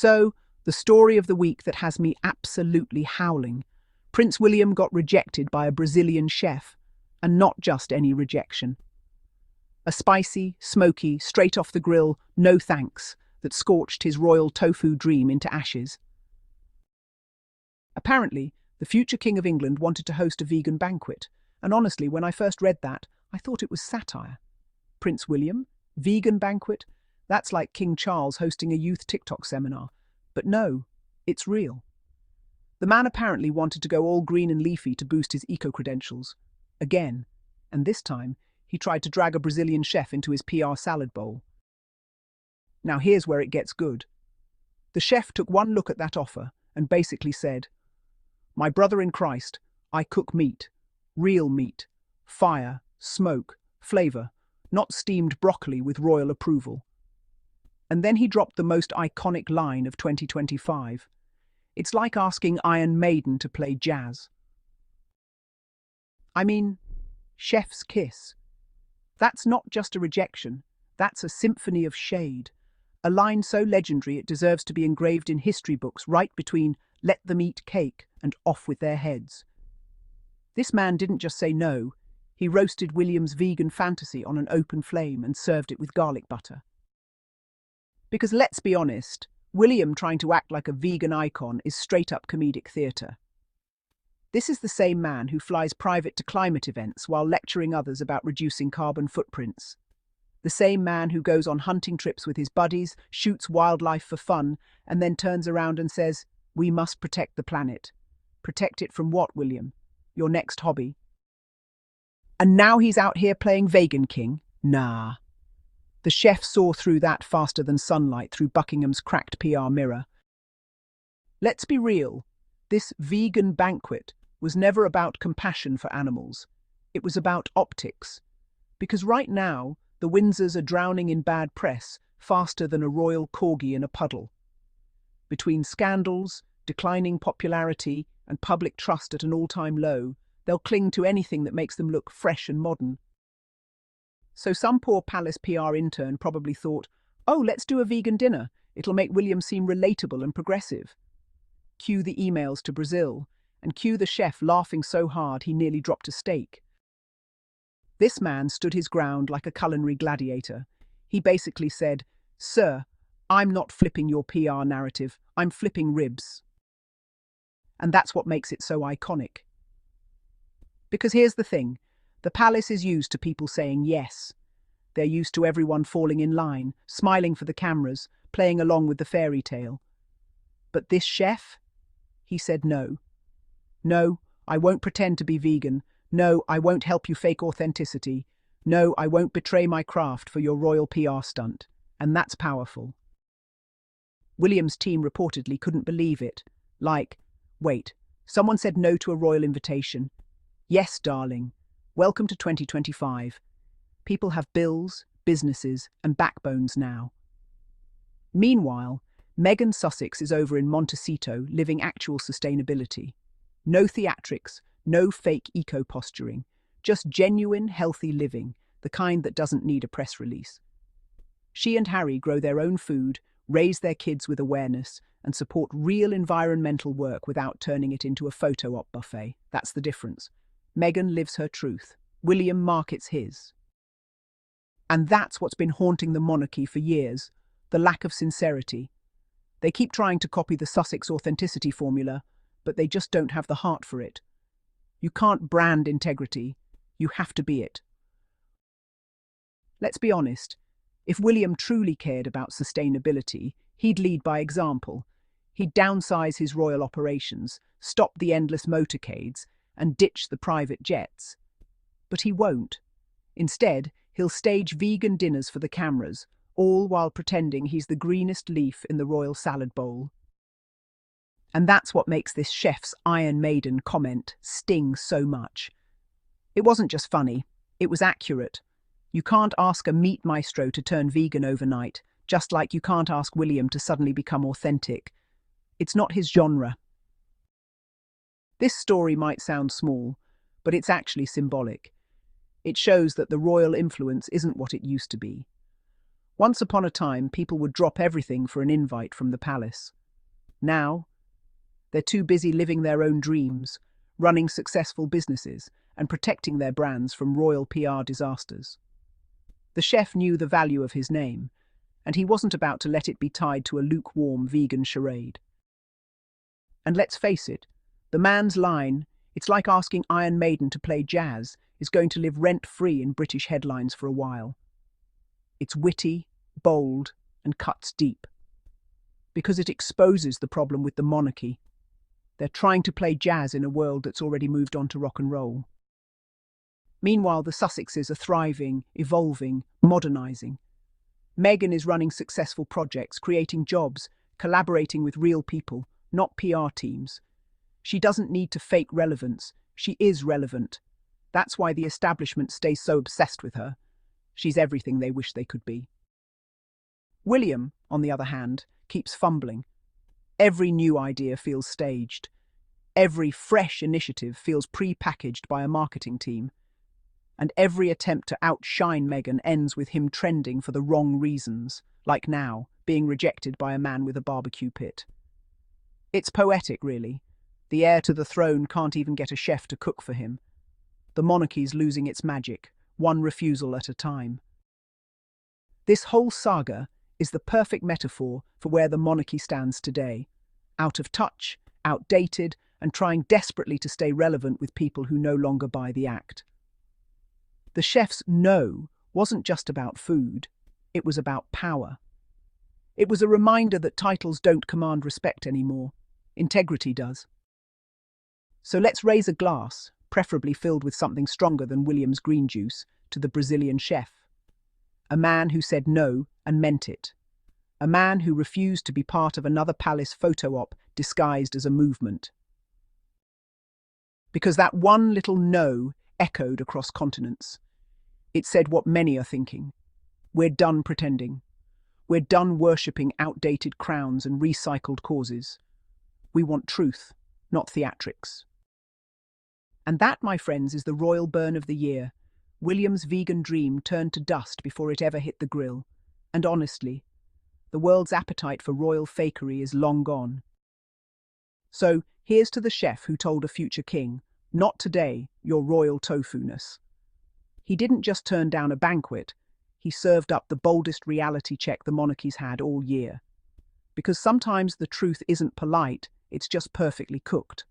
So, the story of the week that has me absolutely howling. Prince William got rejected by a Brazilian chef, and not just any rejection. A spicy, smoky, straight off the grill, no thanks, that scorched his royal tofu dream into ashes. Apparently, the future King of England wanted to host a vegan banquet, and honestly, when I first read that, I thought it was satire. Prince William? Vegan banquet? That's like King Charles hosting a youth TikTok seminar. But no, it's real. The man apparently wanted to go all green and leafy to boost his eco-credentials. Again. And this time, he tried to drag a Brazilian chef into his PR salad bowl. Now here's where it gets good. The chef took one look at that offer and basically said, "My brother in Christ, I cook meat. Real meat. Fire, smoke, flavour, not steamed broccoli with royal approval." And then he dropped the most iconic line of 2025. It's like asking Iron Maiden to play jazz. I mean, chef's kiss. That's not just a rejection, that's a symphony of shade. A line so legendary it deserves to be engraved in history books right between "let them eat cake" and "off with their heads." This man didn't just say no, he roasted William's vegan fantasy on an open flame and served it with garlic butter. Because let's be honest, William trying to act like a vegan icon is straight-up comedic theatre. This is the same man who flies private to climate events while lecturing others about reducing carbon footprints. The same man who goes on hunting trips with his buddies, shoots wildlife for fun, and then turns around and says, "We must protect the planet." Protect it from what, William? Your next hobby? And now he's out here playing Vegan King? Nah. The chef saw through that faster than sunlight through Buckingham's cracked PR mirror. Let's be real. This vegan banquet was never about compassion for animals. It was about optics. Because right now, the Windsors are drowning in bad press faster than a royal corgi in a puddle. Between scandals, declining popularity, and public trust at an all-time low, they'll cling to anything that makes them look fresh and modern. So some poor palace PR intern probably thought, "Oh, let's do a vegan dinner. It'll make William seem relatable and progressive." Cue the emails to Brazil, and cue the chef laughing so hard he nearly dropped a steak. This man stood his ground like a culinary gladiator. He basically said, "Sir, I'm not flipping your PR narrative, I'm flipping ribs." And that's what makes it so iconic. Because here's the thing, the palace is used to people saying yes. They're used to everyone falling in line, smiling for the cameras, playing along with the fairy tale. But this chef? He said no. "No, I won't pretend to be vegan. No, I won't help you fake authenticity. No, I won't betray my craft for your royal PR stunt." And that's powerful. William's team reportedly couldn't believe it. Like, wait, someone said no to a royal invitation. Yes, darling. Welcome to 2025. People have bills, businesses, and backbones now. Meanwhile, Meghan Sussex is over in Montecito living actual sustainability. No theatrics, no fake eco-posturing, just genuine, healthy living, the kind that doesn't need a press release. She and Harry grow their own food, raise their kids with awareness, and support real environmental work without turning it into a photo op buffet. That's the difference. Meghan lives her truth. William markets his. And that's what's been haunting the monarchy for years, the lack of sincerity. They keep trying to copy the Sussex authenticity formula, but they just don't have the heart for it. You can't brand integrity, you have to be it. Let's be honest, if William truly cared about sustainability, he'd lead by example. He'd downsize his royal operations, stop the endless motorcades, and ditch the private jets. But he won't. Instead, he'll stage vegan dinners for the cameras, all while pretending he's the greenest leaf in the royal salad bowl. And that's what makes this chef's Iron Maiden comment sting so much. It wasn't just funny, it was accurate. You can't ask a meat maestro to turn vegan overnight, just like you can't ask William to suddenly become authentic. It's not his genre. This story might sound small, but it's actually symbolic. It shows that the royal influence isn't what it used to be. Once upon a time, people would drop everything for an invite from the palace. Now, they're too busy living their own dreams, running successful businesses, and protecting their brands from royal PR disasters. The chef knew the value of his name, and he wasn't about to let it be tied to a lukewarm vegan charade. And let's face it, the man's line, "It's like asking Iron Maiden to play jazz," is going to live rent-free in British headlines for a while. It's witty, bold, and cuts deep. Because it exposes the problem with the monarchy. They're trying to play jazz in a world that's already moved on to rock and roll. Meanwhile, the Sussexes are thriving, evolving, modernising. Meghan is running successful projects, creating jobs, collaborating with real people, not PR teams. She doesn't need to fake relevance. She is relevant. That's why the establishment stays so obsessed with her. She's everything they wish they could be. William, on the other hand, keeps fumbling. Every new idea feels staged. Every fresh initiative feels pre-packaged by a marketing team. And every attempt to outshine Meghan ends with him trending for the wrong reasons, like now, being rejected by a man with a barbecue pit. It's poetic, really. The heir to the throne can't even get a chef to cook for him. The monarchy's losing its magic, one refusal at a time. This whole saga is the perfect metaphor for where the monarchy stands today. Out of touch, outdated, and trying desperately to stay relevant with people who no longer buy the act. The chef's no wasn't just about food, it was about power. It was a reminder that titles don't command respect anymore. Integrity does. So let's raise a glass, preferably filled with something stronger than William's green juice, to the Brazilian chef. A man who said no and meant it. A man who refused to be part of another palace photo op disguised as a movement. Because that one little no echoed across continents. It said what many are thinking. We're done pretending. We're done worshipping outdated crowns and recycled causes. We want truth, not theatrics. And that, my friends, is the royal burn of the year. William's vegan dream turned to dust before it ever hit the grill. And honestly, the world's appetite for royal fakery is long gone. So, here's to the chef who told a future king, "Not today, your royal tofu-ness." He didn't just turn down a banquet, he served up the boldest reality check the monarchy's had all year. Because sometimes the truth isn't polite, it's just perfectly cooked.